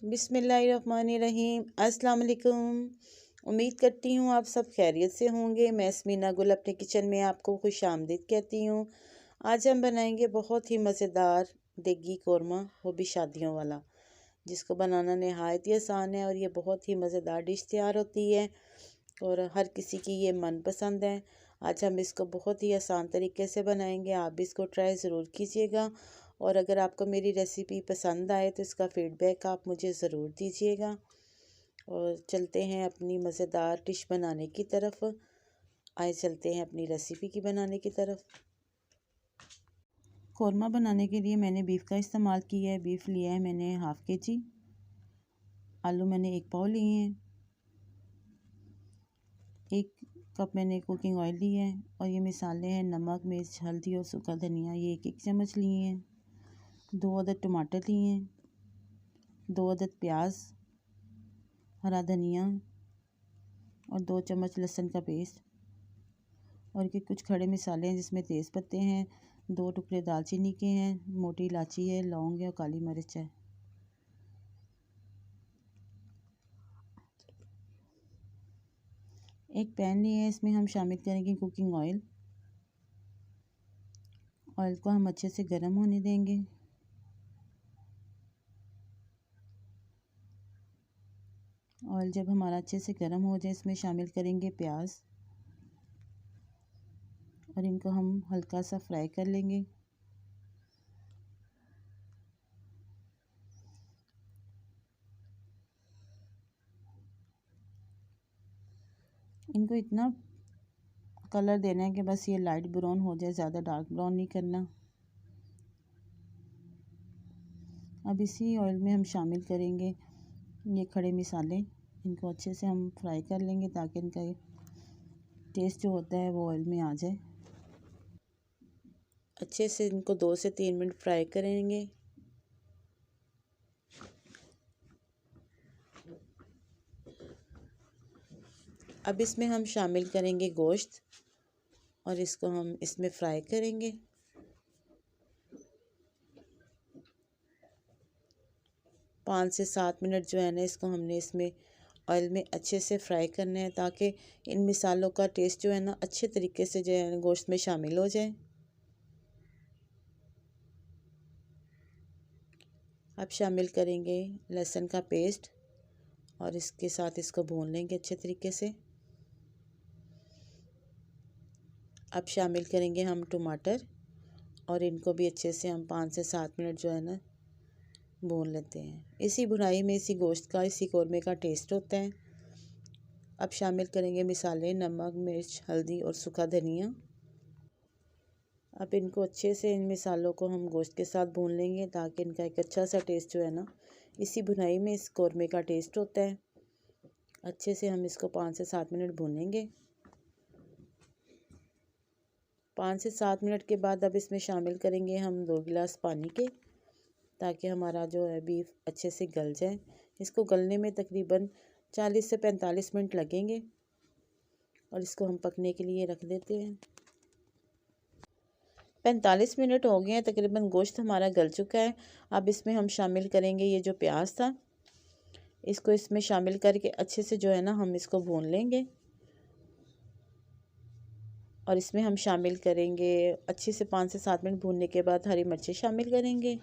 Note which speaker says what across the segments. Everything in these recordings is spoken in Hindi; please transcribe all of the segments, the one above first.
Speaker 1: बिस्मिल्लाहिर्रहमानिर्रहीम। अस्सलाम वालेकुम। उम्मीद करती हूँ आप सब खैरियत से होंगे। मैं स्मीना गुल अपने किचन में आपको खुश आमदीद कहती हूँ। आज हम बनाएंगे बहुत ही मज़ेदार देगी कौरमा, वो भी शादियों वाला, जिसको बनाना नहायत ही आसान है और ये बहुत ही मज़ेदार डिश तैयार होती है और हर किसी की ये मनपसंद है। आज हम इसको बहुत ही आसान तरीके से बनाएंगे, आप भी इसको ट्राई ज़रूर कीजिएगा। और अगर आपको मेरी रेसिपी पसंद आए तो इसका फ़ीडबैक आप मुझे ज़रूर दीजिएगा। और चलते हैं अपनी मज़ेदार डिश बनाने की तरफ। आए चलते हैं अपनी रेसिपी की बनाने की तरफ। कौरमा बनाने के लिए मैंने बीफ का इस्तेमाल किया है। बीफ लिया है मैंने हाफ़ kg। आलू मैंने 1 पाव लिए हैं। 1 कप मैंने कुकिंग ऑयल लिया है। और ये मसाले हैं नमक, मिर्च, हल्दी और सूखा धनिया, ये 1-1 चम्मच लिए हैं। 2 अदद टमाटर लिए हैं। 2 अदद प्याज, हरा धनिया और 2 चम्मच लहसुन का पेस्ट। और के कुछ खड़े मसाले हैं जिसमें तेज़ पत्ते हैं, 2 टुकड़े दालचीनी के हैं, मोटी इलायची है, लौंग है और काली मिर्च है। एक पैन लिया है, इसमें हम शामिल करेंगे कुकिंग ऑयल। ऑयल को हम अच्छे से गर्म होने देंगे। ऑयल जब हमारा अच्छे से गर्म हो जाए, इसमें शामिल करेंगे प्याज और इनको हम हल्का सा फ्राई कर लेंगे। इनको इतना कलर देना है कि बस ये लाइट ब्राउन हो जाए, ज़्यादा डार्क ब्राउन नहीं करना। अब इसी ऑयल में हम शामिल करेंगे ये खड़े मसाले। इनको अच्छे से हम फ्राई कर लेंगे ताकि इनका टेस्ट जो होता है वो ऑयल में आ जाए। अच्छे से इनको 2 से 3 मिनट फ्राई करेंगे। अब इसमें हम शामिल करेंगे गोश्त और इसको हम इसमें फ्राई करेंगे। पाँच से 7 मिनट जो है ना, इसको हमने इसमें ऑयल में अच्छे से फ्राई करना है ताकि इन मसालों का टेस्ट जो है ना अच्छे तरीके से जो है गोश्त में शामिल हो जाए। अब शामिल करेंगे लहसुन का पेस्ट और इसके साथ इसको भून लेंगे अच्छे तरीके से। अब शामिल करेंगे हम टमाटर और इनको भी अच्छे से हम 5 से 7 मिनट जो है ना भून लेते हैं। इसी भुनाई में इसी गोश्त का, इसी कौरमे का टेस्ट होता है। अब शामिल करेंगे मसाले नमक, मिर्च, हल्दी और सूखा धनिया। अब इनको अच्छे से इन मसालों को हम गोश्त के साथ भून लेंगे ताकि इनका एक अच्छा सा टेस्ट जो है ना, इसी भुनाई में इस कौरमे का टेस्ट होता है। अच्छे से हम इसको 5 से 7 मिनट भूनेंगे। 5 से 7 मिनट के बाद अब इसमें शामिल करेंगे हम 2 गिलास पानी के, ताकि हमारा जो है बीफ अच्छे से गल जाए। इसको गलने में तकरीबन 40 से 45 मिनट लगेंगे और इसको हम पकने के लिए रख देते हैं। 45 मिनट हो गए हैं तकरीबन, गोश्त हमारा गल चुका है। अब इसमें हम शामिल करेंगे ये जो प्याज था, इसको इसमें शामिल करके अच्छे से जो है ना हम इसको भून लेंगे। और इसमें हम शामिल करेंगे अच्छे से 5 से 7 मिनट भूनने के बाद हरी मिर्चें शामिल करेंगे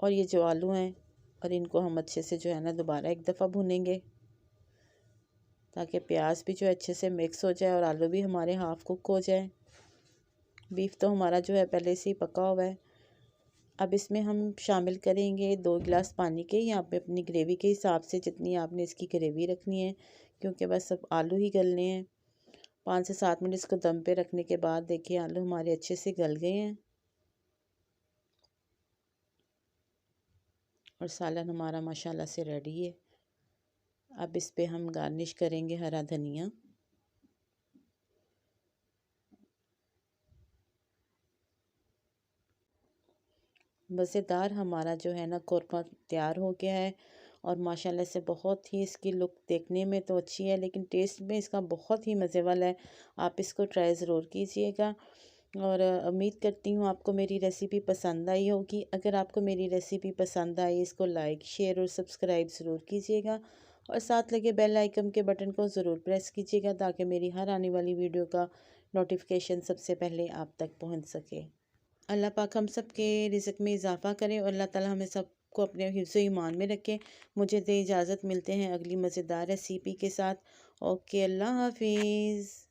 Speaker 1: और ये जो आलू हैं, और इनको हम अच्छे से जो है ना दोबारा एक दफ़ा भूनेंगे ताकि प्याज भी जो है अच्छे से मिक्स हो जाए और आलू भी हमारे हाफ़ कुक हो जाए। बीफ तो हमारा जो है पहले से ही पका हुआ है। अब इसमें हम शामिल करेंगे 2 गिलास पानी के। यहाँ पे अपनी ग्रेवी के हिसाब से जितनी आपने इसकी ग्रेवी रखनी है, क्योंकि बस अब आलू ही गलने हैं। 5 से 7 मिनट इसको दम पे रखने के बाद देखिए आलू हमारे अच्छे से गल गए हैं और सालन हमारा माशाल्लाह से रेडी है। अब इस पे हम गार्निश करेंगे हरा धनिया। मज़ेदार हमारा जो है ना कौरमा तैयार हो गया है और माशाल्लाह से बहुत ही इसकी लुक देखने में तो अच्छी है, लेकिन टेस्ट में इसका बहुत ही मज़े वाला है। आप इसको ट्राई ज़रूर कीजिएगा। और उम्मीद करती हूँ आपको मेरी रेसिपी पसंद आई होगी। अगर आपको मेरी रेसिपी पसंद आई, इसको लाइक शेयर और सब्सक्राइब ज़रूर कीजिएगा और साथ लगे बेल आइकन के बटन को ज़रूर प्रेस कीजिएगा ताकि मेरी हर आने वाली वीडियो का नोटिफिकेशन सबसे पहले आप तक पहुँच सके। अल्लाह पाक हम सब के रिज़्क़ में इजाफ़ा करे और अल्लाह ताला हमें सबको अपने हिफ्ज़ ईमान में रखे। मुझे दे इजाज़त, मिलते हैं अगली मज़ेदार रेसिपी के साथ। ओके, अल्लाह हाफ़िज़।